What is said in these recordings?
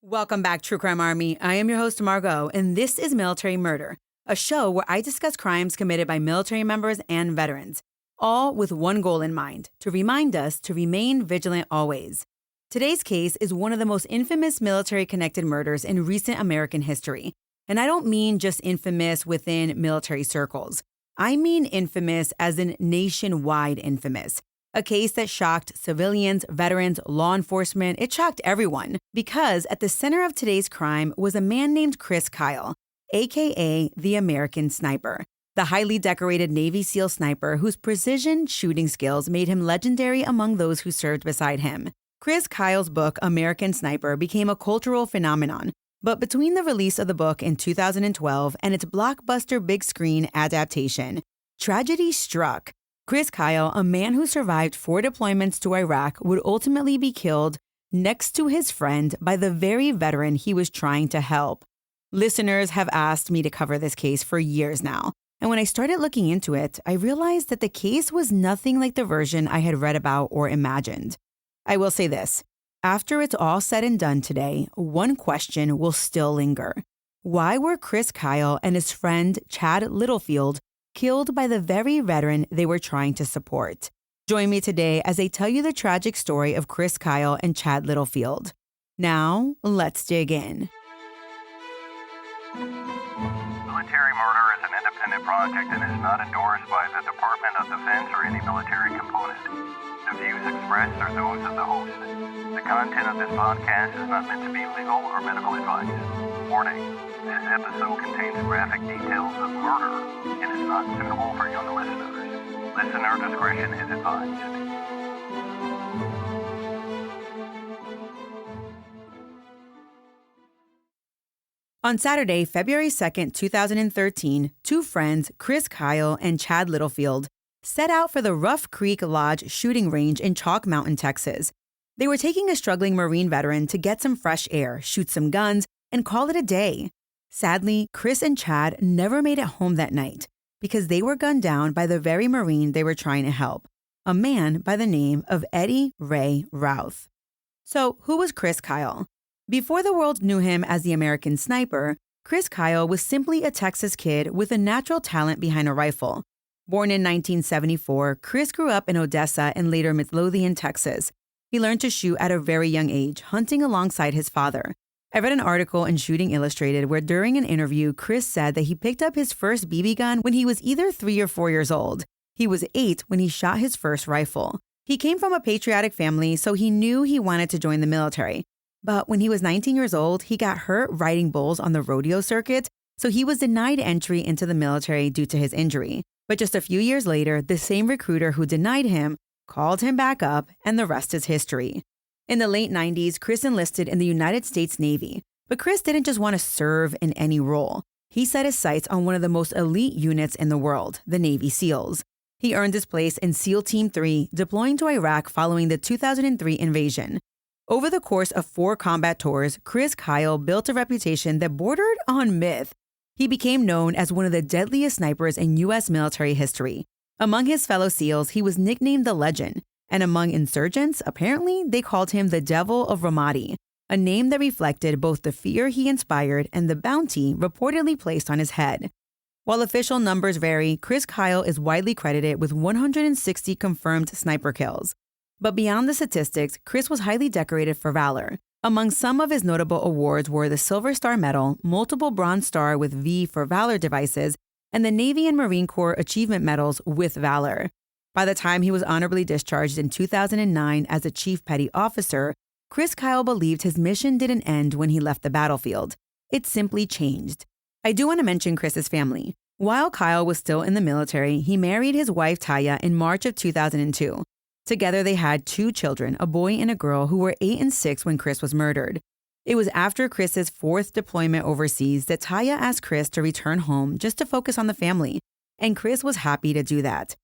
Welcome back, True Crime Army. I am your host, Margot, and this is Military Murder, a show where I discuss crimes committed by military members and veterans, all with one goal in mind, to remind us to remain vigilant always. Today's case is one of the most infamous military-connected murders in recent American history. And I don't mean just infamous within military circles. I mean infamous as in nationwide infamous. A case that shocked civilians, veterans, law enforcement. It shocked everyone because at the center of today's crime was a man named Chris Kyle, aka the American Sniper, the highly decorated Navy SEAL sniper whose precision shooting skills made him legendary among those who served beside him. Chris Kyle's book, American Sniper, became a cultural phenomenon. But between the release of the book in 2012 and its blockbuster big screen adaptation, tragedy struck. Chris Kyle, a man who survived 4 deployments to Iraq, would ultimately be killed next to his friend by the very veteran he was trying to help. Listeners have asked me to cover this case for years now, and when I started looking into it, I realized that the case was nothing like the version I had read about or imagined. I will say this, after it's all said and done today, one question will still linger. Why were Chris Kyle and his friend Chad Littlefield killed by the very veteran they were trying to support? Join me today as I tell you the tragic story of Chris Kyle and Chad Littlefield. Now, let's dig in. Military murder is an independent project and is not endorsed by the Department of Defense or any military component. The views expressed are those of the host. The content of this podcast is not meant to be legal or medical advice. Warning, this episode contains graphic details of murder and is not suitable for young listeners. Listener discretion is advised. On Saturday, February 2nd, 2013, 2 friends, Chris Kyle and Chad Littlefield, set out for the Rough Creek Lodge shooting range in Chalk Mountain, Texas. They were taking a struggling Marine veteran to get some fresh air, shoot some guns, and call it a day. Sadly, Chris and Chad never made it home that night because they were gunned down by the very Marine they were trying to help, a man by the name of Eddie Ray Routh. So, who was Chris Kyle? Before the world knew him as the American Sniper, Chris Kyle was simply a Texas kid with a natural talent behind a rifle. Born in 1974, Chris grew up in Odessa and later Midlothian, Texas. He learned to shoot at a very young age, hunting alongside his father. I read an article in Shooting Illustrated where during an interview, Chris said that he picked up his first BB gun when he was either 3 or 4 years old. He was 8 when he shot his first rifle. He came from a patriotic family, so he knew he wanted to join the military. But when he was 19 years old, he got hurt riding bulls on the rodeo circuit, so he was denied entry into the military due to his injury. But just a few years later, the same recruiter who denied him called him back up, and the rest is history. In the late 90s, Chris enlisted in the United States Navy. But Chris didn't just want to serve in any role. He set his sights on one of the most elite units in the world, the Navy SEALs. He earned his place in SEAL Team 3, deploying to Iraq following the 2003 invasion. Over the course of 4 combat tours, Chris Kyle built a reputation that bordered on myth. He became known as one of the deadliest snipers in U.S. military history. Among his fellow SEALs, he was nicknamed the Legend, and among insurgents, apparently, they called him the Devil of Ramadi, a name that reflected both the fear he inspired and the bounty reportedly placed on his head. While official numbers vary, Chris Kyle is widely credited with 160 confirmed sniper kills. But beyond the statistics, Chris was highly decorated for valor. Among some of his notable awards were the Silver Star Medal, multiple Bronze Star with V for Valor devices, and the Navy and Marine Corps Achievement Medals with Valor. By the time he was honorably discharged in 2009 as a Chief Petty Officer, Chris Kyle believed his mission didn't end when he left the battlefield. It simply changed. I do want to mention Chris's family. While Kyle was still in the military, he married his wife Taya in March of 2002. Together they had 2 children, a boy and a girl who were 8 and 6 when Chris was murdered. It was after Chris's 4th deployment overseas that Taya asked Chris to return home just to focus on the family, and Chris was happy to do that.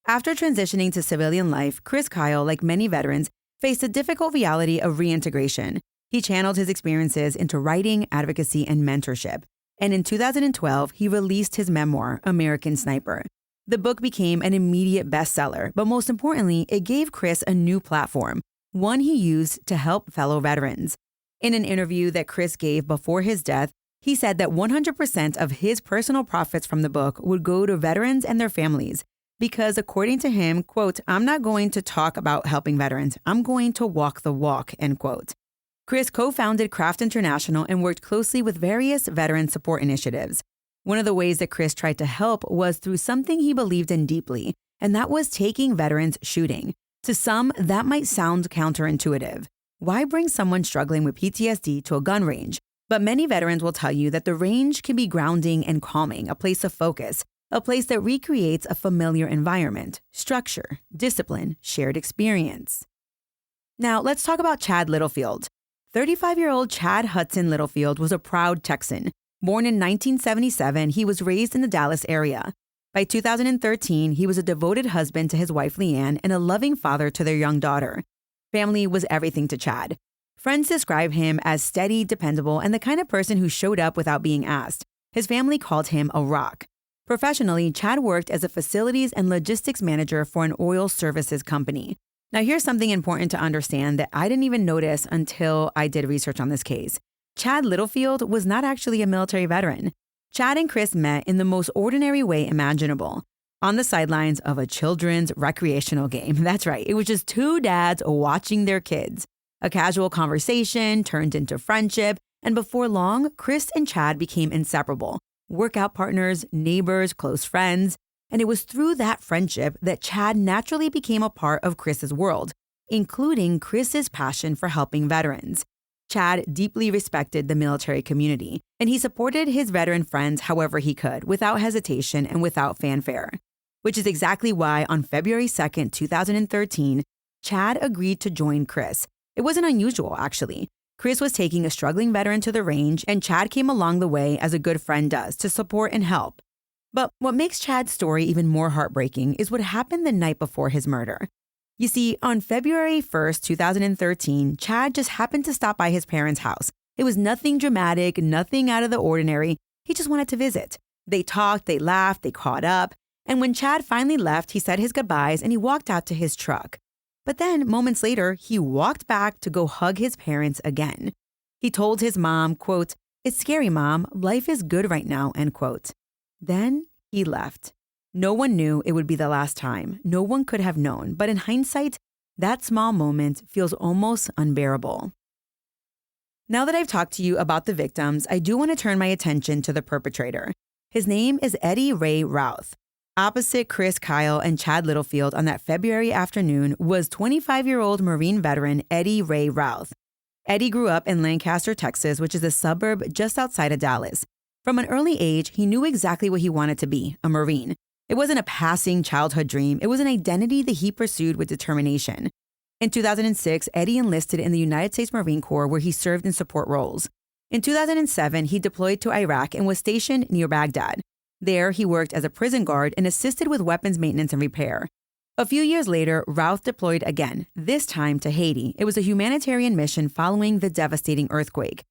After transitioning to civilian life, Chris Kyle, like many veterans, faced the difficult reality of reintegration. He channeled his experiences into writing, advocacy, and mentorship. And in 2012, he released his memoir, American Sniper. The book became an immediate bestseller, but most importantly, it gave Chris a new platform, one he used to help fellow veterans. In an interview that Chris gave before his death, he said that 100% of his personal profits from the book would go to veterans and their families because, according to him, quote, "I'm not going to talk about helping veterans. I'm going to walk the walk," end quote. Chris co-founded Craft International and worked closely with various veteran support initiatives. One of the ways that Chris tried to help was through something he believed in deeply, and that was taking veterans shooting. To some, that might sound counterintuitive. Why bring someone struggling with PTSD to a gun range? But many veterans will tell you that the range can be grounding and calming, a place of focus, a place that recreates a familiar environment, structure, discipline, shared experience. Now, let's talk about Chad Littlefield. 35-year-old Chad Hudson Littlefield was a proud Texan. Born in 1977, he was raised in the Dallas area. By 2013, he was a devoted husband to his wife Leanne and a loving father to their young daughter. Family was everything to Chad. Friends describe him as steady, dependable, and the kind of person who showed up without being asked. His family called him a rock. Professionally, Chad worked as a facilities and logistics manager for an oil services company. Now, here's something important to understand that I didn't even notice until I did research on this case. Chad Littlefield was not actually a military veteran. Chad and Chris met in the most ordinary way imaginable, on the sidelines of a children's recreational game. That's right, it was just two dads watching their kids. A casual conversation turned into friendship, and before long, Chris and Chad became inseparable, workout partners, neighbors, close friends. And it was through that friendship that Chad naturally became a part of Chris's world, including Chris's passion for helping veterans. Chad deeply respected the military community, and he supported his veteran friends however he could, without hesitation and without fanfare. Which is exactly why on February 2nd, 2013, Chad agreed to join Chris. It wasn't unusual, actually. Chris was taking a struggling veteran to the range, and Chad came along the way as a good friend does to support and help. But what makes Chad's story even more heartbreaking is what happened the night before his murder. You see, on February 1st, 2013, Chad just happened to stop by his parents' house. It was nothing dramatic, nothing out of the ordinary. He just wanted to visit. They talked, they laughed, they caught up. And when Chad finally left, he said his goodbyes and he walked out to his truck. But then, moments later, he walked back to go hug his parents again. He told his mom, quote, "It's scary, Mom. Life is good right now," end quote. Then he left. No one knew it would be the last time. No one could have known. But in hindsight, that small moment feels almost unbearable. Now that I've talked to you about the victims, I do want to turn my attention to the perpetrator. His name is Eddie Ray Routh. Opposite Chris Kyle and Chad Littlefield on that February afternoon was 25-year-old Marine veteran Eddie Ray Routh. Eddie grew up in Lancaster, Texas, which is a suburb just outside of Dallas. From an early age, he knew exactly what he wanted to be, a Marine. It wasn't a passing childhood dream. It was an identity that he pursued with determination. In 2006, Eddie enlisted in the United States Marine Corps, where he served in support roles. In 2007, he deployed to Iraq and was stationed near Baghdad. There, he worked as a prison guard and assisted with weapons maintenance and repair. A few years later, Routh deployed again, this time to Haiti. It was a humanitarian mission following the devastating earthquake.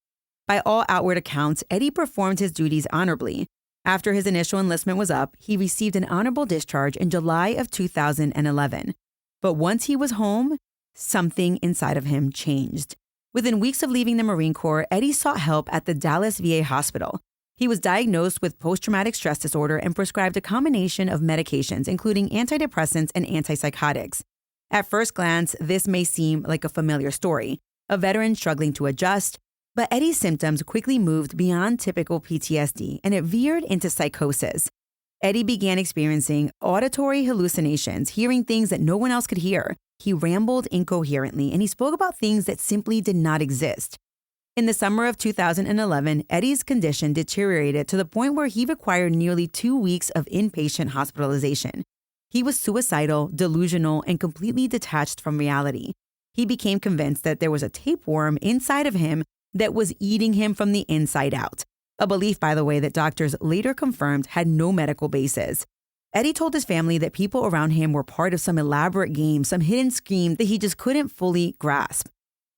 By all outward accounts, Eddie performed his duties honorably. After his initial enlistment was up, he received an honorable discharge in July of 2011. But once he was home, something inside of him changed. Within weeks of leaving the Marine Corps, Eddie sought help at the Dallas VA hospital. He was diagnosed with post-traumatic stress disorder and prescribed a combination of medications, including antidepressants and antipsychotics. At first glance, this may seem like a familiar story, a veteran struggling to adjust, but Eddie's symptoms quickly moved beyond typical PTSD, and it veered into psychosis. Eddie began experiencing auditory hallucinations, hearing things that no one else could hear. He rambled incoherently, and he spoke about things that simply did not exist. In the summer of 2011, Eddie's condition deteriorated to the point where he required nearly 2 weeks of inpatient hospitalization. He was suicidal, delusional, and completely detached from reality. He became convinced that there was a tapeworm inside of him that was eating him from the inside out. A belief, by the way, that doctors later confirmed had no medical basis. Eddie told his family that people around him were part of some elaborate game, some hidden scheme that he just couldn't fully grasp.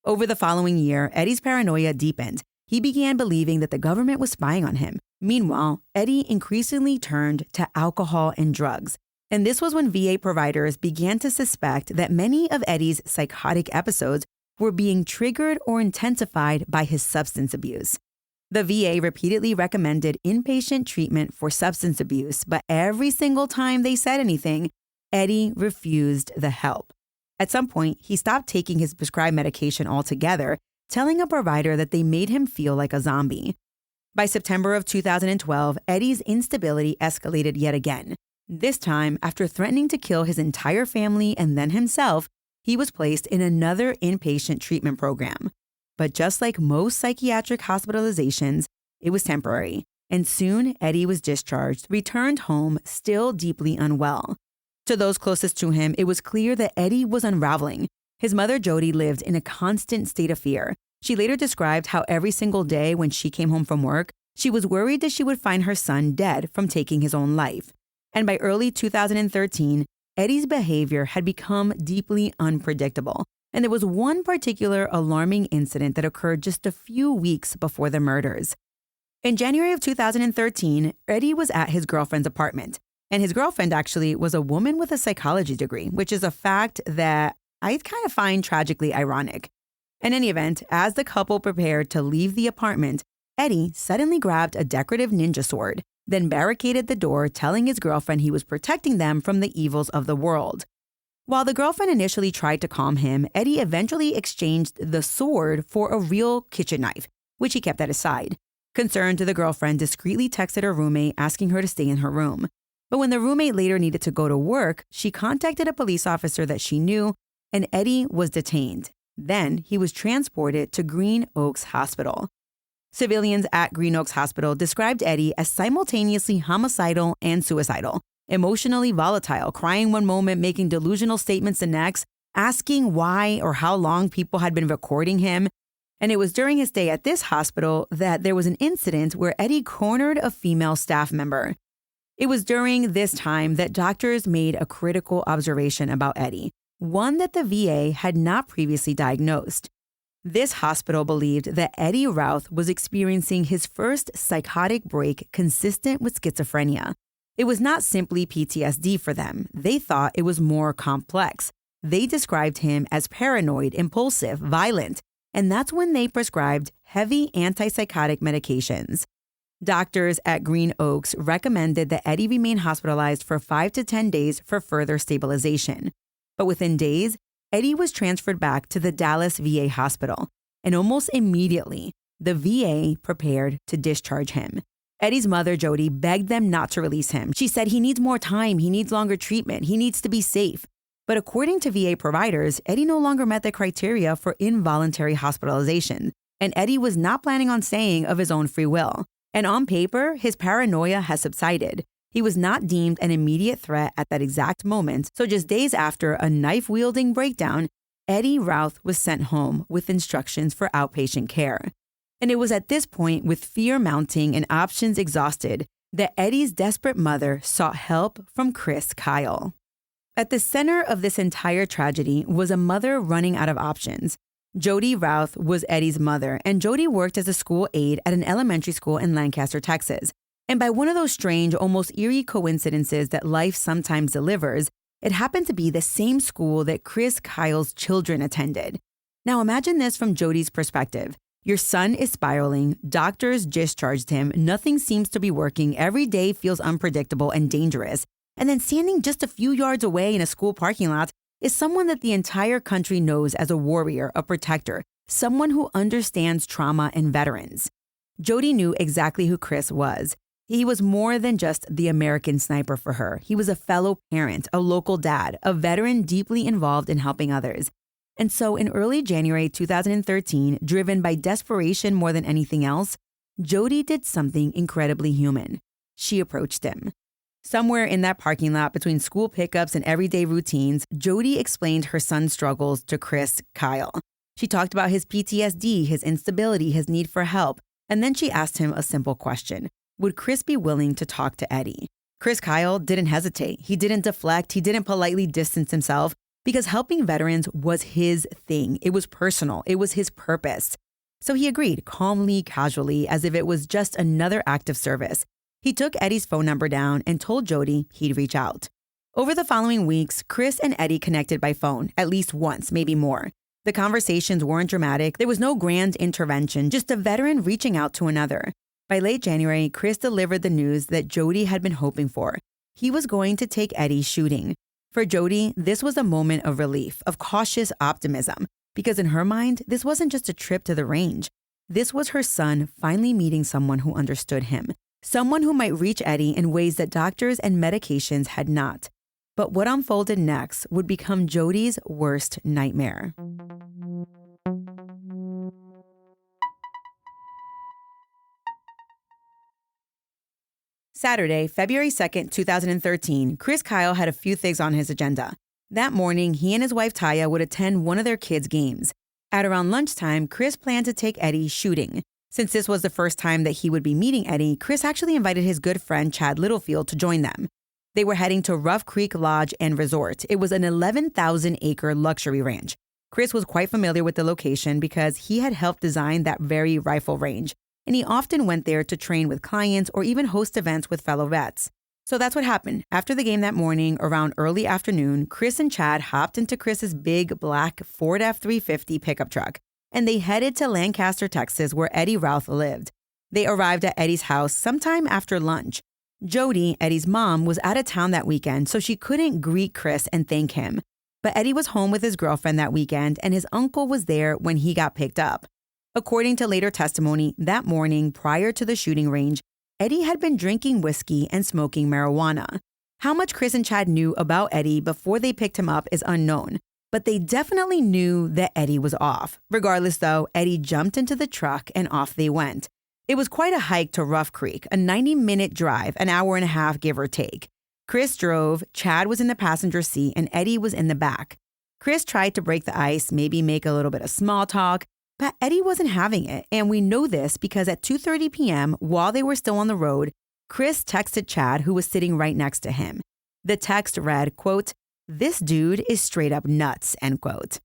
Over the following year, Eddie's paranoia deepened. He began believing that the government was spying on him. Meanwhile, Eddie increasingly turned to alcohol and drugs. And this was when VA providers began to suspect that many of Eddie's psychotic episodes were being triggered or intensified by his substance abuse. The VA repeatedly recommended inpatient treatment for substance abuse, but every single time they said anything, Eddie refused the help. At some point, he stopped taking his prescribed medication altogether, telling a provider that they made him feel like a zombie. By September of 2012, Eddie's instability escalated yet again. This time, after threatening to kill his entire family and then himself, he was placed in another inpatient treatment program. But just like most psychiatric hospitalizations, it was temporary, and soon Eddie was discharged, returned home, still deeply unwell. To those closest to him, it was clear that Eddie was unraveling. His mother, Jody, lived in a constant state of fear. She later described how every single day when she came home from work, she was worried that she would find her son dead from taking his own life. And by early 2013, Eddie's behavior had become deeply unpredictable. And there was one particular alarming incident that occurred just a few weeks before the murders. In January of 2013, Eddie was at his girlfriend's apartment. And his girlfriend actually was a woman with a psychology degree, which is a fact that I kind of find tragically ironic. In any event, as the couple prepared to leave the apartment, Eddie suddenly grabbed a decorative ninja sword, then barricaded the door, telling his girlfriend he was protecting them from the evils of the world. While the girlfriend initially tried to calm him, Eddie eventually exchanged the sword for a real kitchen knife, which he kept at his side. Concerned, the girlfriend discreetly texted her roommate asking her to stay in her room. But when the roommate later needed to go to work, she contacted a police officer that she knew, and Eddie was detained. Then he was transported to Green Oaks Hospital. Civilians at Green Oaks Hospital described Eddie as simultaneously homicidal and suicidal, emotionally volatile, crying one moment, making delusional statements the next, asking why or how long people had been recording him. And it was during his stay at this hospital that there was an incident where Eddie cornered a female staff member. It was during this time that doctors made a critical observation about Eddie, one that the VA had not previously diagnosed. This hospital believed that Eddie Routh was experiencing his first psychotic break consistent with schizophrenia. It was not simply PTSD for them. They thought it was more complex. They described him as paranoid, impulsive, violent, and that's when they prescribed heavy antipsychotic medications. Doctors at Green Oaks recommended that Eddie remain hospitalized for 5 to 10 days for further stabilization. But within days, Eddie was transferred back to the Dallas VA hospital, and almost immediately, the VA prepared to discharge him. Eddie's mother, Jody, begged them not to release him. She said he needs more time, he needs longer treatment, he needs to be safe. But according to VA providers, Eddie no longer met the criteria for involuntary hospitalization, and Eddie was not planning on staying of his own free will. And on paper, his paranoia has subsided. He was not deemed an immediate threat at that exact moment, so just days after a knife-wielding breakdown, Eddie Routh was sent home with instructions for outpatient care. And it was at this point, with fear mounting and options exhausted, that Eddie's desperate mother sought help from Chris Kyle. At the center of this entire tragedy was a mother running out of options. Jody Routh was Eddie's mother, and Jody worked as a school aide at an elementary school in Lancaster, Texas. And by one of those strange, almost eerie coincidences that life sometimes delivers, it happened to be the same school that Chris Kyle's children attended. Now imagine this from Jody's perspective. Your son is spiraling, doctors discharged him, nothing seems to be working, every day feels unpredictable and dangerous. And then standing just a few yards away in a school parking lot is someone that the entire country knows as a warrior, a protector, someone who understands trauma and veterans. Jody knew exactly who Chris was. He was more than just the American sniper for her. He was a fellow parent, a local dad, a veteran deeply involved in helping others. And so in early January 2013, driven by desperation more than anything else, Jody did something incredibly human. She approached him. Somewhere in that parking lot between school pickups and everyday routines, Jody explained her son's struggles to Chris Kyle. She talked about his PTSD, his instability, his need for help. And then she asked him a simple question. Would Chris be willing to talk to Eddie? Chris Kyle didn't hesitate. He didn't deflect. He didn't politely distance himself because helping veterans was his thing. It was personal. It was his purpose. So he agreed calmly, casually, as if it was just another act of service. He took Eddie's phone number down and told Jody he'd reach out. Over the following weeks, Chris and Eddie connected by phone, at least once, maybe more. The conversations weren't dramatic. There was no grand intervention, just a veteran reaching out to another. By late January, Chris delivered the news that Jody had been hoping for. He was going to take Eddie shooting. For Jody, this was a moment of relief, of cautious optimism, because in her mind, this wasn't just a trip to the range. This was her son finally meeting someone who understood him, someone who might reach Eddie in ways that doctors and medications had not. But what unfolded next would become Jody's worst nightmare. Saturday, February 2nd, 2013, Chris Kyle had a few things on his agenda. That morning, he and his wife Taya would attend one of their kids' games. At around lunchtime, Chris planned to take Eddie shooting. Since this was the first time that he would be meeting Eddie, Chris actually invited his good friend Chad Littlefield to join them. They were heading to Rough Creek Lodge and Resort. It was an 11,000-acre luxury ranch. Chris was quite familiar with the location because he had helped design that very rifle range, and he often went there to train with clients or even host events with fellow vets. So that's what happened. After the game that morning, around early afternoon, Chris and Chad hopped into Chris's big black Ford F-350 pickup truck, and they headed to Lancaster, Texas, where Eddie Routh lived. They arrived at Eddie's house sometime after lunch. Jody, Eddie's mom, was out of town that weekend, so she couldn't greet Chris and thank him. But Eddie was home with his girlfriend that weekend, and his uncle was there when he got picked up. According to later testimony, that morning prior to the shooting range, Eddie had been drinking whiskey and smoking marijuana. How much Chris and Chad knew about Eddie before they picked him up is unknown, but they definitely knew that Eddie was off. Regardless, though, Eddie jumped into the truck and off they went. It was quite a hike to Rough Creek, a 90-minute drive, an hour and a half, give or take. Chris drove, Chad was in the passenger seat, and Eddie was in the back. Chris tried to break the ice, maybe make a little bit of small talk, but Eddie wasn't having it, and we know this because at 2:30 p.m., while they were still on the road, Chris texted Chad, who was sitting right next to him. The text read, quote, "This dude is straight up nuts," end quote.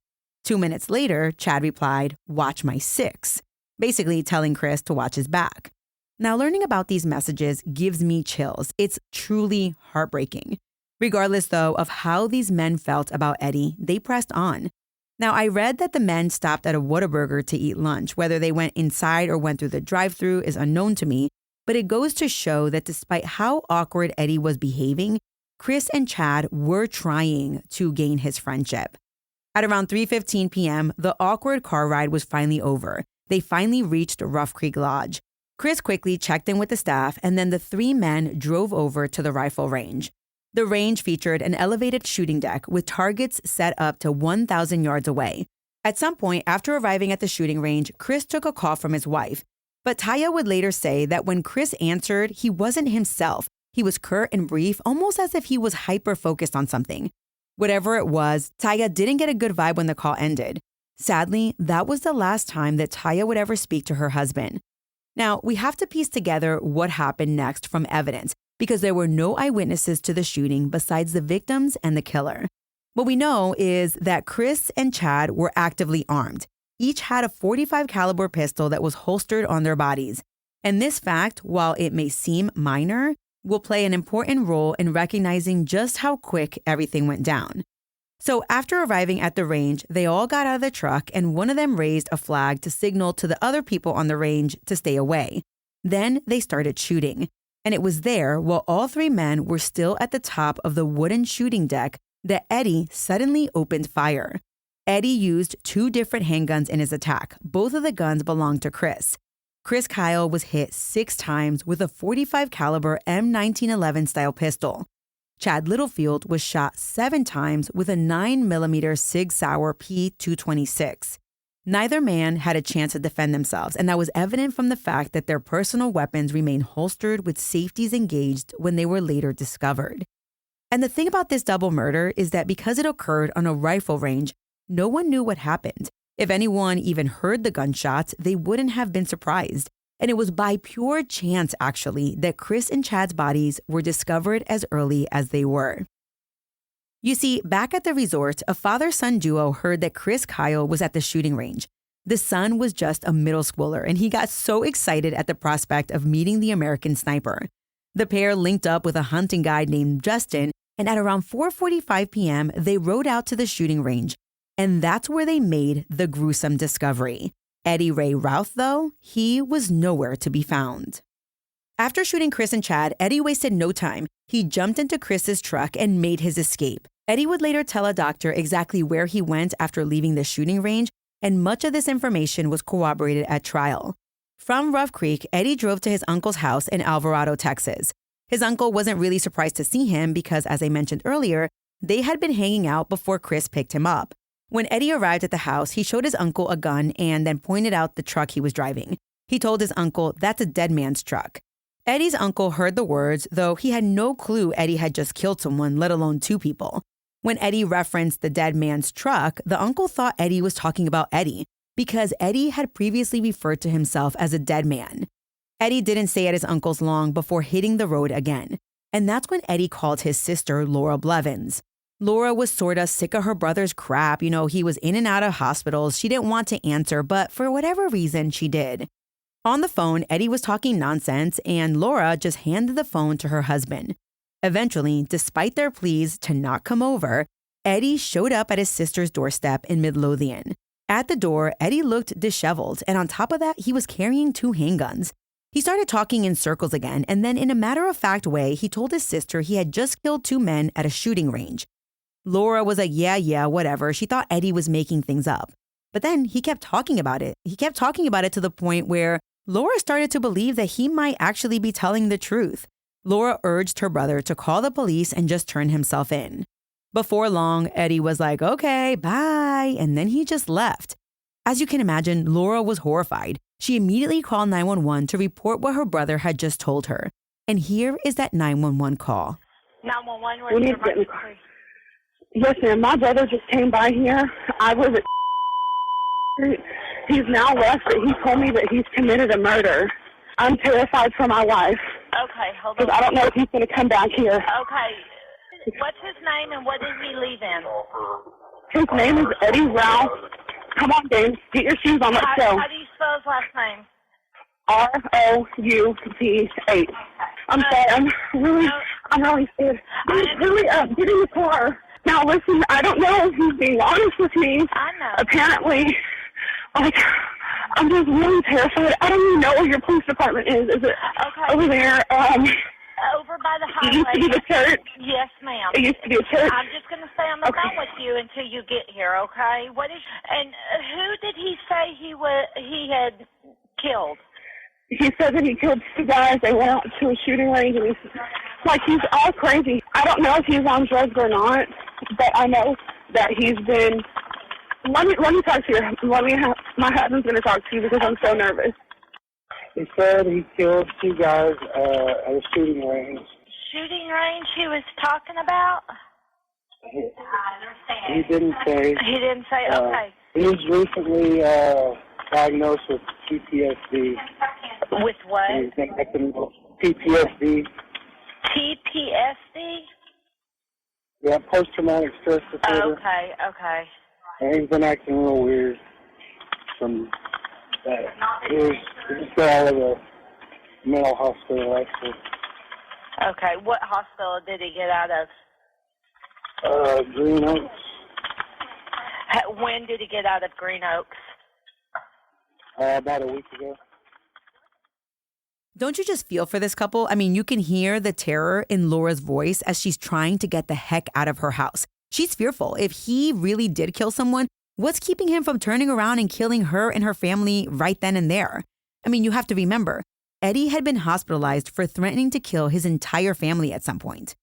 2 minutes later, Chad replied, "Watch my six," basically telling Chris to watch his back. Now, learning about these messages gives me chills. It's truly heartbreaking. Regardless, though, of how these men felt about Eddie, they pressed on. Now, I read that the men stopped at a Whataburger to eat lunch. Whether they went inside or went through the drive-thru is unknown to me, but it goes to show that despite how awkward Eddie was behaving, Chris and Chad were trying to gain his friendship. At around 3:15 p.m., the awkward car ride was finally over. They finally reached Rough Creek Lodge. Chris quickly checked in with the staff, and then the three men drove over to the rifle range. The range featured an elevated shooting deck with targets set up to 1,000 yards away. At some point after arriving at the shooting range, Chris took a call from his wife. But Taya would later say that when Chris answered, he wasn't himself. He was curt and brief, almost as if he was hyper-focused on something. Whatever it was, Taya didn't get a good vibe when the call ended. Sadly, that was the last time that Taya would ever speak to her husband. Now, we have to piece together what happened next from evidence, because there were no eyewitnesses to the shooting besides the victims and the killer. What we know is that Chris and Chad were actively armed. Each had a .45 caliber pistol that was holstered on their bodies. And this fact, while it may seem minor, will play an important role in recognizing just how quick everything went down. So after arriving at the range, they all got out of the truck and one of them raised a flag to signal to the other people on the range to stay away. Then they started shooting. And it was there, while all three men were still at the top of the wooden shooting deck, that Eddie suddenly opened fire. Eddie used 2 different handguns in his attack. Both of the guns belonged to Chris. Chris Kyle was hit 6 times with a .45 caliber M1911 style pistol. Chad Littlefield was shot 7 times with a 9mm Sig Sauer P226. Neither man had a chance to defend themselves, and that was evident from the fact that their personal weapons remained holstered with safeties engaged when they were later discovered. And the thing about this double murder is that because it occurred on a rifle range, no one knew what happened. If anyone even heard the gunshots, they wouldn't have been surprised. And it was by pure chance, actually, that Chris and Chad's bodies were discovered as early as they were. You see, back at the resort, a father-son duo heard that Chris Kyle was at the shooting range. The son was just a middle schooler, and he got so excited at the prospect of meeting the American sniper. The pair linked up with a hunting guide named Justin, and at around 4:45 p.m., they rode out to the shooting range. And that's where they made the gruesome discovery. Eddie Ray Routh, though, he was nowhere to be found. After shooting Chris and Chad, Eddie wasted no time. He jumped into Chris's truck and made his escape. Eddie would later tell a doctor exactly where he went after leaving the shooting range, and much of this information was corroborated at trial. From Rough Creek, Eddie drove to his uncle's house in Alvarado, Texas. His uncle wasn't really surprised to see him because, as I mentioned earlier, they had been hanging out before Chris picked him up. When Eddie arrived at the house, he showed his uncle a gun and then pointed out the truck he was driving. He told his uncle, "That's a dead man's truck." Eddie's uncle heard the words, though he had no clue Eddie had just killed someone, let alone two people. When Eddie referenced the dead man's truck, the uncle thought Eddie was talking about Eddie because Eddie had previously referred to himself as a dead man. Eddie didn't stay at his uncle's long before hitting the road again. And that's when Eddie called his sister, Laura Blevins. Laura was sort of sick of her brother's crap. He was in and out of hospitals. She didn't want to answer, but for whatever reason, she did. On the phone, Eddie was talking nonsense, and Laura just handed the phone to her husband. Eventually, despite their pleas to not come over, Eddie showed up at his sister's doorstep in Midlothian. At the door, Eddie looked disheveled, and on top of that, he was carrying two handguns. He started talking in circles again, and then in a matter-of-fact way, he told his sister he had just killed two men at a shooting range. Laura was like, yeah, whatever. She thought Eddie was making things up. But then he kept talking about it. He kept talking about it to the point where Laura started to believe that he might actually be telling the truth. Laura urged her brother to call the police and just turn himself in. Before long, Eddie was like, "Okay, bye," and then he just left. As you can imagine, Laura was horrified. She immediately called 911 to report what her brother had just told her. And here is that 911 call. 911, We need to get in the car. Yes, ma'am. My brother just came by here. I was at He's now left, but he told me that he's committed a murder. I'm terrified for my life. Okay, hold on. Because I don't know if he's going to come back here. Okay. What's his name and what did he leave in? His name is Eddie Routh. Come on, Dave. Get your shoes on. Let's go. How do you spell his last name? Routh. I'm sorry. I'm really scared. Hurry up. Get in the car. Now, listen, I don't know if he's being honest with me. I know. Apparently, I'm just really terrified. I don't even know where your police department is. Is it over there? Over by the highway. It used to be the church. Yes, ma'am. It used to be a church. I'm just going to stay on the phone with you until you get here, okay? And who did he say he had killed? He said that he killed two guys. They went out to a shooting range, and he's all crazy. I don't know if he's on drugs or not, but I know that he's been. Let me talk to you. My husband's going to talk to you because I'm so nervous. He said he killed two guys at a shooting range. Shooting range he was talking about? He didn't say. He didn't say, okay. He was recently diagnosed with PTSD. With what? PTSD. PTSD? Yeah, post-traumatic stress disorder. Okay. And he's been acting real weird from that. He was out of the mental hospital, actually. Okay, what hospital did he get out of? Green Oaks. When did he get out of Green Oaks? About a week ago. Don't you just feel for this couple? I mean, you can hear the terror in Laura's voice as she's trying to get the heck out of her house. She's fearful. If he really did kill someone, what's keeping him from turning around and killing her and her family right then and there? I mean, you have to remember, Eddie had been hospitalized for threatening to kill his entire family at some point.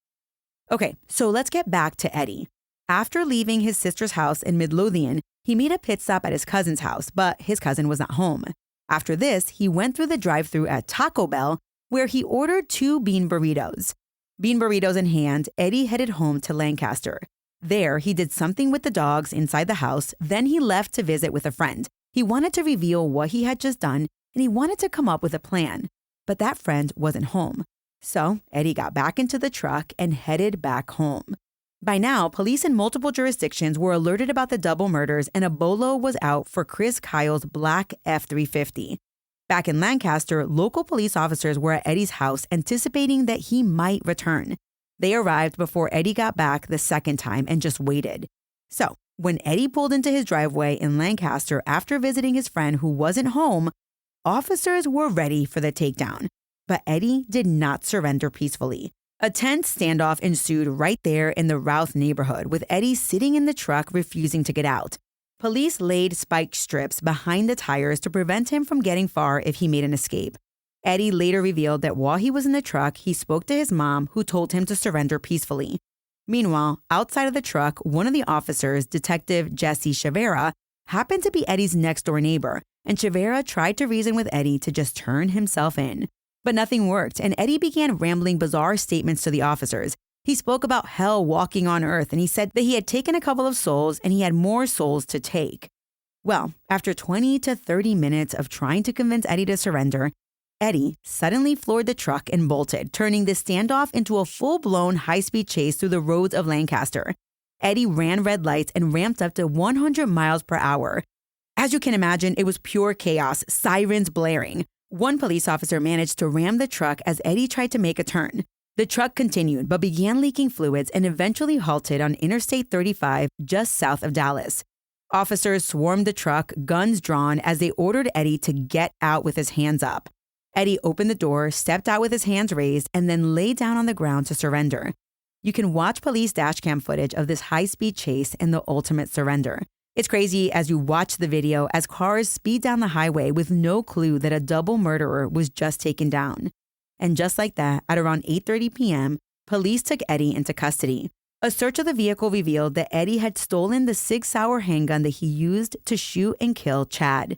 Okay, so let's get back to Eddie. After leaving his sister's house in Midlothian, he made a pit stop at his cousin's house, but his cousin was not home. After this, he went through the drive-thru at Taco Bell, where he ordered 2 bean burritos. Bean burritos in hand, Eddie headed home to Lancaster. There, he did something with the dogs inside the house, then he left to visit with a friend. He wanted to reveal what he had just done, and he wanted to come up with a plan. But that friend wasn't home. So Eddie got back into the truck and headed back home. By now, police in multiple jurisdictions were alerted about the double murders, and a bolo was out for Chris Kyle's black F-350. Back in Lancaster, local police officers were at Eddie's house anticipating that he might return. They arrived before Eddie got back the second time and just waited. So When Eddie pulled into his driveway in Lancaster after visiting his friend who wasn't home, officers were ready for the takedown. But Eddie did not surrender peacefully. A tense standoff ensued right there in the Routh neighborhood, with Eddie sitting in the truck refusing to get out. Police laid spike strips behind the tires to prevent him from getting far if he made an escape. Eddie later revealed that while he was in the truck, he spoke to his mom, who told him to surrender peacefully. Meanwhile, outside of the truck, one of the officers, Detective Jesse Chavera, happened to be Eddie's next-door neighbor, and Chavera tried to reason with Eddie to just turn himself in. But nothing worked, and Eddie began rambling bizarre statements to the officers. He spoke about hell walking on earth, and he said that he had taken a couple of souls and he had more souls to take. Well, after 20 to 30 minutes of trying to convince Eddie to surrender, Eddie suddenly floored the truck and bolted, turning the standoff into a full-blown high-speed chase through the roads of Lancaster. Eddie ran red lights and ramped up to 100 miles per hour. As you can imagine, it was pure chaos, sirens blaring. One police officer managed to ram the truck as Eddie tried to make a turn. The truck continued, but began leaking fluids and eventually halted on Interstate 35 just south of Dallas. Officers swarmed the truck, guns drawn, as they ordered Eddie to get out with his hands up. Eddie opened the door, stepped out with his hands raised, and then lay down on the ground to surrender. You can watch police dashcam footage of this high-speed chase and the ultimate surrender. It's crazy as you watch the video as cars speed down the highway with no clue that a double murderer was just taken down. And just like that, at around 8:30 p.m., police took Eddie into custody. A search of the vehicle revealed that Eddie had stolen the Sig Sauer handgun that he used to shoot and kill Chad.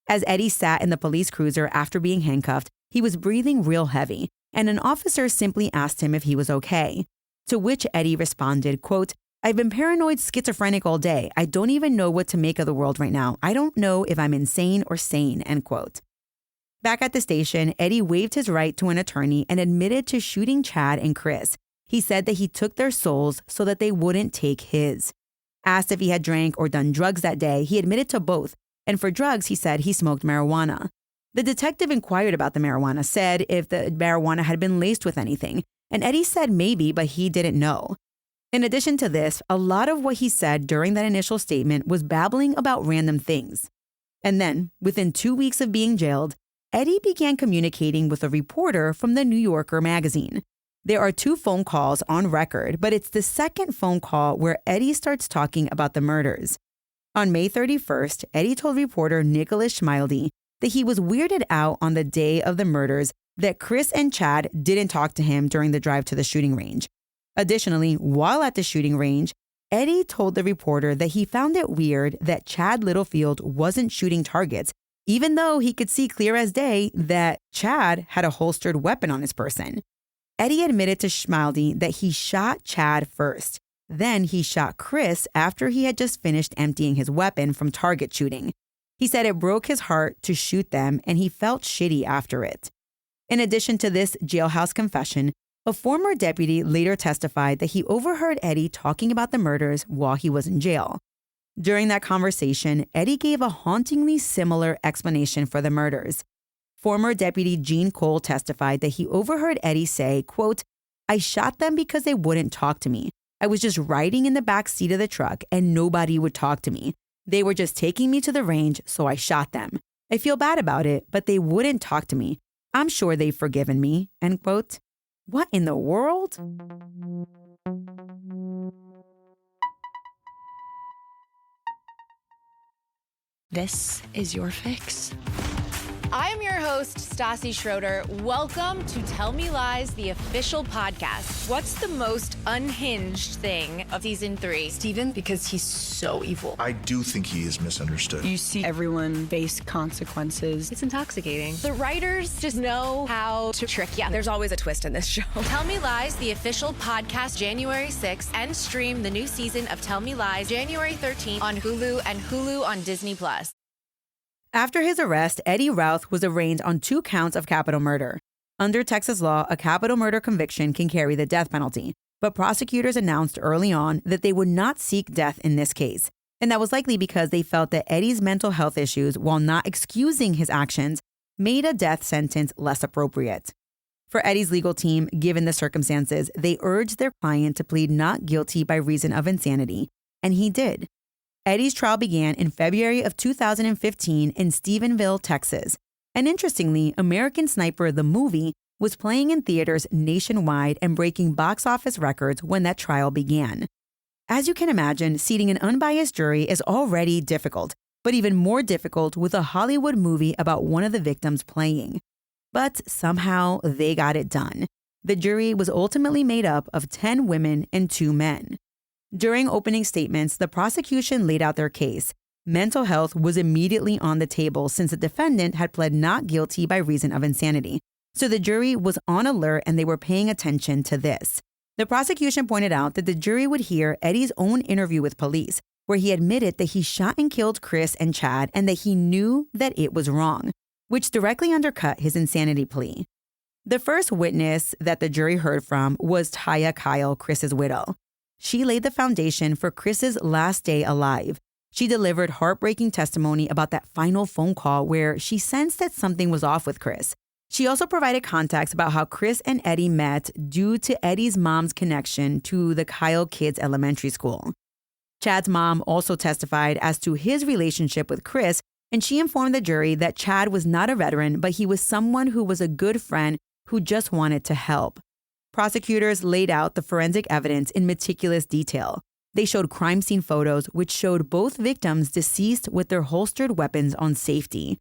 As Eddie sat in the police cruiser after being handcuffed, he was breathing real heavy, and an officer simply asked him if he was okay. To which Eddie responded, quote, "I've been paranoid schizophrenic all day. I don't even know what to make of the world right now. I don't know if I'm insane or sane," end quote. Back at the station, Eddie waived his right to an attorney and admitted to shooting Chad and Chris. He said that he took their souls so that they wouldn't take his. Asked if he had drank or done drugs that day, he admitted to both. And for drugs, he said he smoked marijuana. The detective inquired about the marijuana, said if the marijuana had been laced with anything. And Eddie said maybe, but he didn't know. In addition to this, a lot of what he said during that initial statement was babbling about random things. And then, within 2 weeks of being jailed, Eddie began communicating with a reporter from the New Yorker magazine. There are 2 phone calls on record, but it's the second phone call where Eddie starts talking about the murders. On May 31st, Eddie told reporter Nicholas Schmildy that he was weirded out on the day of the murders that Chris and Chad didn't talk to him during the drive to the shooting range. Additionally, while at the shooting range, Eddie told the reporter that he found it weird that Chad Littlefield wasn't shooting targets, even though he could see clear as day that Chad had a holstered weapon on his person. Eddie admitted to Schmildy that he shot Chad first. Then he shot Chris after he had just finished emptying his weapon from target shooting. He said it broke his heart to shoot them and he felt shitty after it. In addition to this jailhouse confession, a former deputy later testified that he overheard Eddie talking about the murders while he was in jail. During that conversation, Eddie gave a hauntingly similar explanation for the murders. Former Deputy Gene Cole testified that he overheard Eddie say, quote, "I shot them because they wouldn't talk to me. I was just riding in the back seat of the truck and nobody would talk to me. They were just taking me to the range, so I shot them. I feel bad about it, but they wouldn't talk to me. I'm sure they've forgiven me," end quote. What in the world? This is your fix. I'm your host, Stassi Schroeder. Welcome to Tell Me Lies, the official podcast. What's the most unhinged thing of season 3? Steven, because he's so evil. I do think he is misunderstood. You see everyone face consequences. It's intoxicating. The writers just know how to trick you. There's always a twist in this show. Tell Me Lies, the official podcast, January 6th, and stream the new season of Tell Me Lies, January 13th on Hulu and Hulu on Disney+. After his arrest, Eddie Routh was arraigned on 2 counts of capital murder. Under Texas law, a capital murder conviction can carry the death penalty, but prosecutors announced early on that they would not seek death in this case. And that was likely because they felt that Eddie's mental health issues, while not excusing his actions, made a death sentence less appropriate. For Eddie's legal team, given the circumstances, they urged their client to plead not guilty by reason of insanity, and he did. Eddie's trial began in February of 2015 in Stephenville, Texas. And interestingly, American Sniper, the movie, was playing in theaters nationwide and breaking box office records when that trial began. As you can imagine, seating an unbiased jury is already difficult, but even more difficult with a Hollywood movie about one of the victims playing. But somehow they got it done. The jury was ultimately made up of 10 women and 2 men. During opening statements, the prosecution laid out their case. Mental health was immediately on the table since the defendant had pled not guilty by reason of insanity. So the jury was on alert and they were paying attention to this. The prosecution pointed out that the jury would hear Eddie's own interview with police, where he admitted that he shot and killed Chris and Chad and that he knew that it was wrong, which directly undercut his insanity plea. The first witness that the jury heard from was Taya Kyle, Chris's widow. She laid the foundation for Chris's last day alive. She delivered heartbreaking testimony about that final phone call where she sensed that something was off with Chris. She also provided context about how Chris and Eddie met due to Eddie's mom's connection to the Kyle kids' elementary school. Chad's mom also testified as to his relationship with Chris, and she informed the jury that Chad was not a veteran, but he was someone who was a good friend who just wanted to help. Prosecutors laid out the forensic evidence in meticulous detail. They showed crime scene photos which showed both victims deceased with their holstered weapons on safety.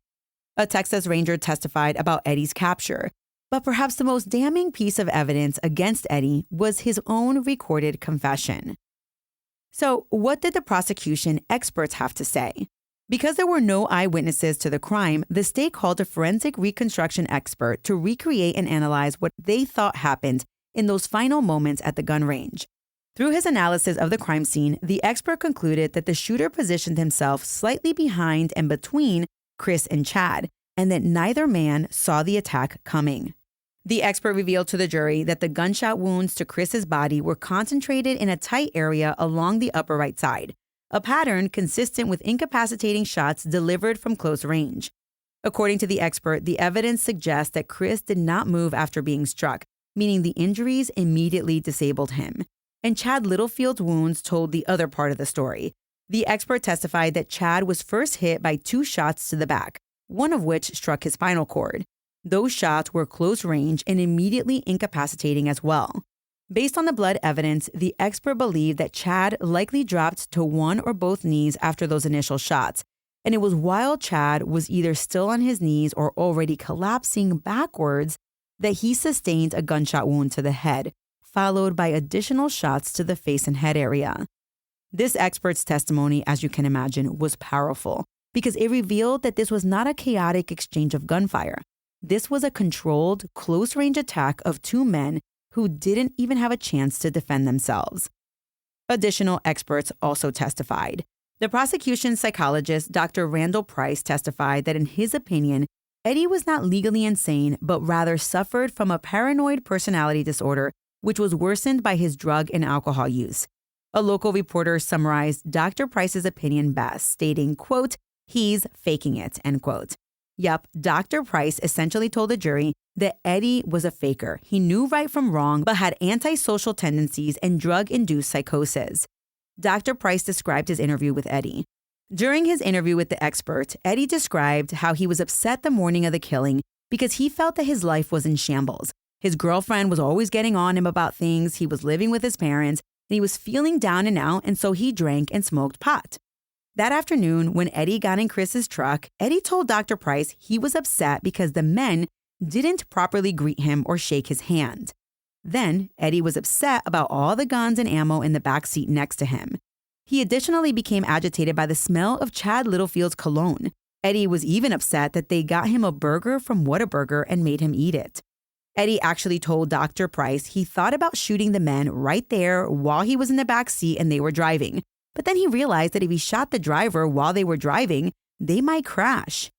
A Texas Ranger testified about Eddie's capture, but perhaps the most damning piece of evidence against Eddie was his own recorded confession. So, what did the prosecution experts have to say? Because there were no eyewitnesses to the crime, the state called a forensic reconstruction expert to recreate and analyze what they thought happened in those final moments at the gun range. Through his analysis of the crime scene, the expert concluded that the shooter positioned himself slightly behind and between Chris and Chad, and that neither man saw the attack coming. The expert revealed to the jury that the gunshot wounds to Chris's body were concentrated in a tight area along the upper right side, a pattern consistent with incapacitating shots delivered from close range. According to the expert, the evidence suggests that Chris did not move after being struck, meaning the injuries immediately disabled him. And Chad Littlefield's wounds told the other part of the story. The expert testified that Chad was first hit by 2 shots to the back, one of which struck his spinal cord. Those shots were close range and immediately incapacitating as well. Based on the blood evidence, the expert believed that Chad likely dropped to one or both knees after those initial shots, and it was while Chad was either still on his knees or already collapsing backwards that he sustained a gunshot wound to the head, followed by additional shots to the face and head area. This expert's testimony, as you can imagine, was powerful because it revealed that this was not a chaotic exchange of gunfire. This was a controlled, close-range attack of 2 men who didn't even have a chance to defend themselves. Additional experts also testified. The prosecution psychologist, Dr. Randall Price, testified that in his opinion, Eddie was not legally insane, but rather suffered from a paranoid personality disorder, which was worsened by his drug and alcohol use. A local reporter summarized Dr. Price's opinion best, stating, quote, "He's faking it," end quote. Yup, Dr. Price essentially told the jury that Eddie was a faker. He knew right from wrong, but had antisocial tendencies and drug-induced psychosis. Dr. Price described his interview with Eddie. During his interview with the expert, Eddie described how he was upset the morning of the killing because he felt that his life was in shambles. His girlfriend was always getting on him about things, he was living with his parents, and he was feeling down and out, and so he drank and smoked pot. That afternoon, when Eddie got in Chris's truck, Eddie told Dr. Price he was upset because the men didn't properly greet him or shake his hand. Then, Eddie was upset about all the guns and ammo in the back seat next to him. He additionally became agitated by the smell of Chad Littlefield's cologne. Eddie was even upset that they got him a burger from Whataburger and made him eat it. Eddie actually told Dr. Price he thought about shooting the men right there while he was in the back seat and they were driving. But then he realized that if he shot the driver while they were driving, they might crash.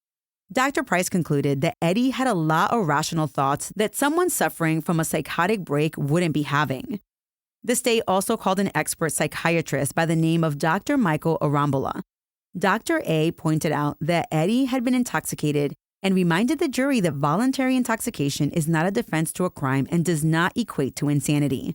Dr. Price concluded that Eddie had a lot of rational thoughts that someone suffering from a psychotic break wouldn't be having. The state also called an expert psychiatrist by the name of Dr. Michael Arambola. Dr. A pointed out that Eddie had been intoxicated and reminded the jury that voluntary intoxication is not a defense to a crime and does not equate to insanity.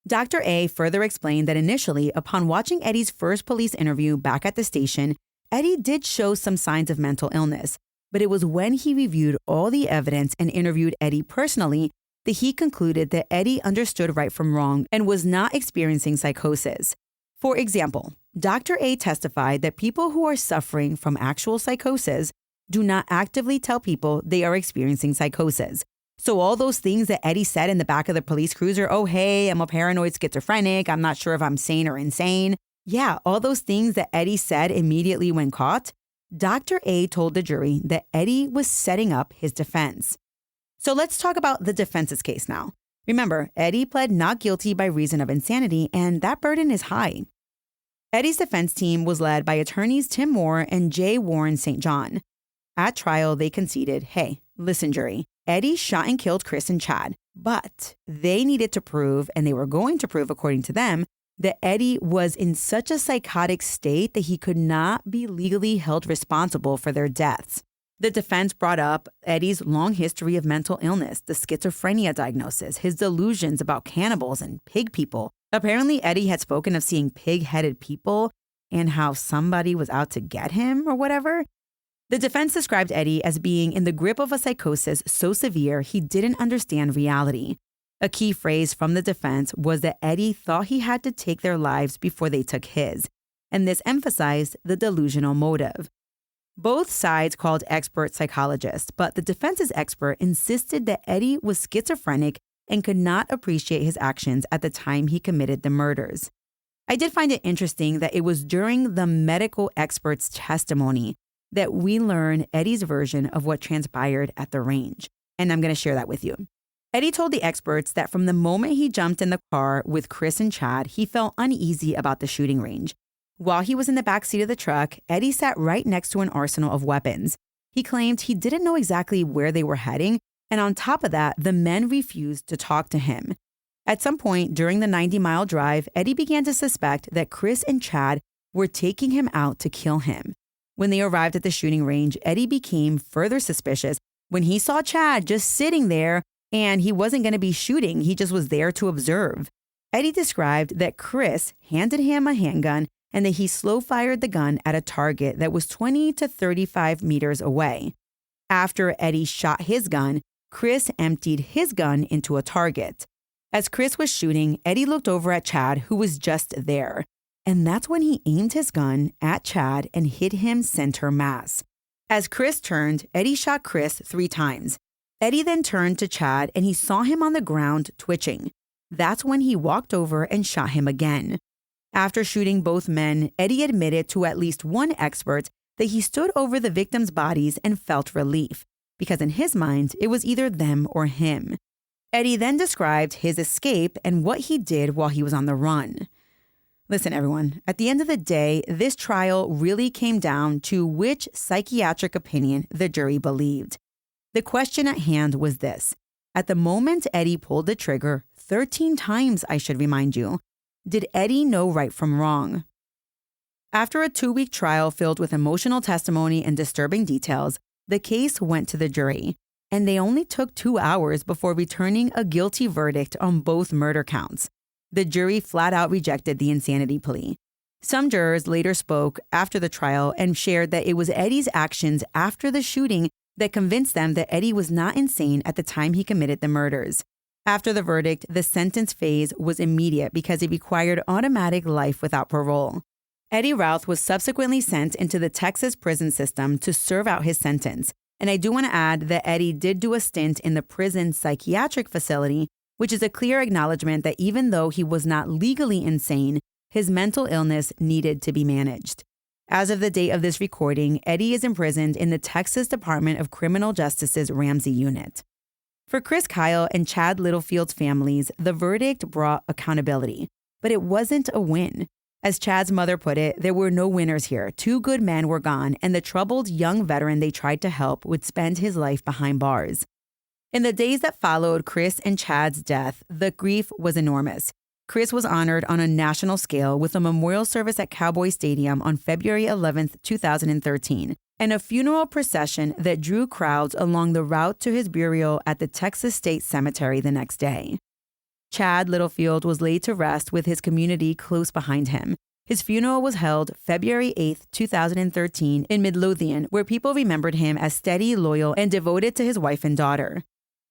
Dr. A further explained that initially, upon watching Eddie's first police interview back at the station, Eddie did show some signs of mental illness, but it was when he reviewed all the evidence and interviewed Eddie personally that he concluded that Eddie understood right from wrong and was not experiencing psychosis. For example, Dr. A testified that people who are suffering from actual psychosis do not actively tell people they are experiencing psychosis. So all those things that Eddie said in the back of the police cruiser, oh, hey, I'm a paranoid schizophrenic, I'm not sure if I'm sane or insane. Yeah, all those things that Eddie said immediately when caught, Dr. A told the jury that Eddie was setting up his defense. So let's talk about the defense's case now. Remember, Eddie pled not guilty by reason of insanity, and that burden is high. Eddie's defense team was led by attorneys Tim Moore and J. Warren St. John. At trial, they conceded, hey, listen, jury, Eddie shot and killed Chris and Chad, but they needed to prove, and they were going to prove according to them, that Eddie was in such a psychotic state that he could not be legally held responsible for their deaths. The defense brought up Eddie's long history of mental illness, the schizophrenia diagnosis, his delusions about cannibals and pig people. Apparently, Eddie had spoken of seeing pig-headed people and how somebody was out to get him or whatever. The defense described Eddie as being in the grip of a psychosis so severe he didn't understand reality. A key phrase from the defense was that Eddie thought he had to take their lives before they took his, and this emphasized the delusional motive. Both sides called expert psychologists, but the defense's expert insisted that Eddie was schizophrenic and could not appreciate his actions at the time he committed the murders. I did find it interesting that it was during the medical expert's testimony that we learn Eddie's version of what transpired at the range, and I'm going to share that with you. Eddie told the experts that from the moment he jumped in the car with Chris and Chad, he felt uneasy about the shooting range. While he was in the back seat of the truck, Eddie sat right next to an arsenal of weapons. He claimed he didn't know exactly where they were heading, and on top of that, the men refused to talk to him. At some point during the 90-mile drive, Eddie began to suspect that Chris and Chad were taking him out to kill him. When they arrived at the shooting range, Eddie became further suspicious when he saw Chad just sitting there and he wasn't going to be shooting, he just was there to observe. Eddie described that Chris handed him a handgun and that he slow fired the gun at a target that was 20 to 35 meters away. After Eddie shot his gun, Chris emptied his gun into a target. As Chris was shooting, Eddie looked over at Chad, who was just there. And that's when he aimed his gun at Chad and hit him center mass. As Chris turned, Eddie shot Chris 3 times. Eddie then turned to Chad and he saw him on the ground twitching. That's when he walked over and shot him again. After shooting both men, Eddie admitted to at least one expert that he stood over the victims' bodies and felt relief, because in his mind, it was either them or him. Eddie then described his escape and what he did while he was on the run. Listen, everyone, at the end of the day, this trial really came down to which psychiatric opinion the jury believed. The question at hand was this. At the moment Eddie pulled the trigger, 13 times, I should remind you, did Eddie know right from wrong? After a 2-week trial filled with emotional testimony and disturbing details, the case went to the jury, and they only took 2 hours before returning a guilty verdict on both murder counts. The jury flat out rejected the insanity plea. Some jurors later spoke after the trial and shared that it was Eddie's actions after the shooting that convinced them that Eddie was not insane at the time he committed the murders. After the verdict, the sentence phase was immediate because it required automatic life without parole. Eddie Routh was subsequently sent into the Texas prison system to serve out his sentence. And I do want to add that Eddie did do a stint in the prison psychiatric facility, which is a clear acknowledgement that even though he was not legally insane, his mental illness needed to be managed. As of the date of this recording, Eddie is imprisoned in the Texas Department of Criminal Justice's Ramsey Unit. For Chris Kyle and Chad Littlefield's families, the verdict brought accountability, but it wasn't a win. As Chad's mother put it, there were no winners here. 2 good men were gone, and the troubled young veteran they tried to help would spend his life behind bars. In the days that followed Chris and Chad's death, the grief was enormous. Chris was honored on a national scale with a memorial service at Cowboy Stadium on February 11, 2013, and a funeral procession that drew crowds along the route to his burial at the Texas State Cemetery the next day. Chad Littlefield was laid to rest with his community close behind him. His funeral was held February 8, 2013 in Midlothian, where people remembered him as steady, loyal, and devoted to his wife and daughter.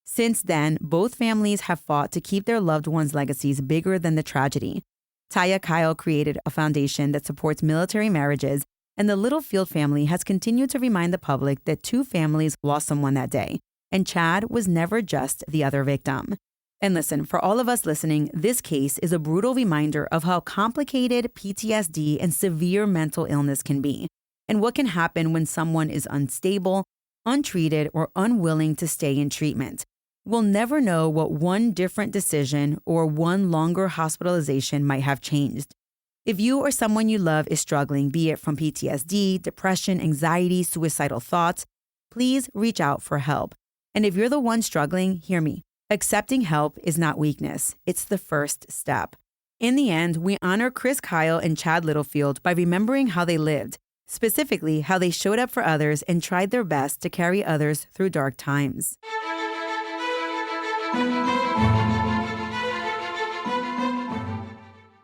Since then, both families have fought to keep their loved ones' legacies bigger than the tragedy. Taya Kyle created a foundation that supports military marriages, and the Littlefield family has continued to remind the public that two families lost someone that day, and Chad was never just the other victim. And listen, for all of us listening, this case is a brutal reminder of how complicated PTSD and severe mental illness can be, and what can happen when someone is unstable, untreated, or unwilling to stay in treatment. We'll never know what one different decision or one longer hospitalization might have changed. If you or someone you love is struggling, be it from PTSD, depression, anxiety, suicidal thoughts, please reach out for help. And if you're the one struggling, hear me. Accepting help is not weakness. It's the first step. In the end, we honor Chris Kyle and Chad Littlefield by remembering how they lived, specifically how they showed up for others and tried their best to carry others through dark times.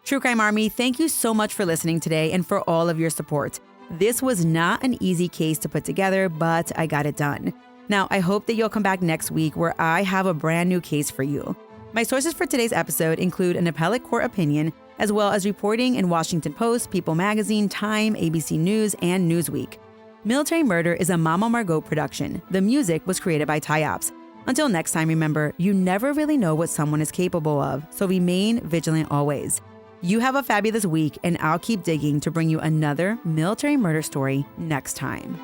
True Crime Army, thank you so much for listening today and for all of your support. This was not an easy case to put together, but I got it done. Now, I hope that you'll come back next week where I have a brand new case for you. My sources for today's episode include an appellate court opinion, as well as reporting in Washington Post, People Magazine, Time, ABC News, and Newsweek. Military Murder is a Mama Margot production. The music was created by Ty-Ops. Until next time, remember, you never really know what someone is capable of, so remain vigilant always. You have a fabulous week, and I'll keep digging to bring you another military murder story next time.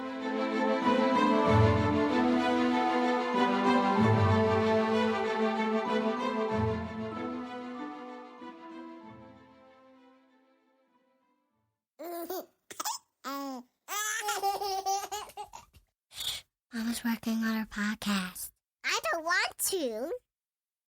Mama's working on her podcast. I don't want to.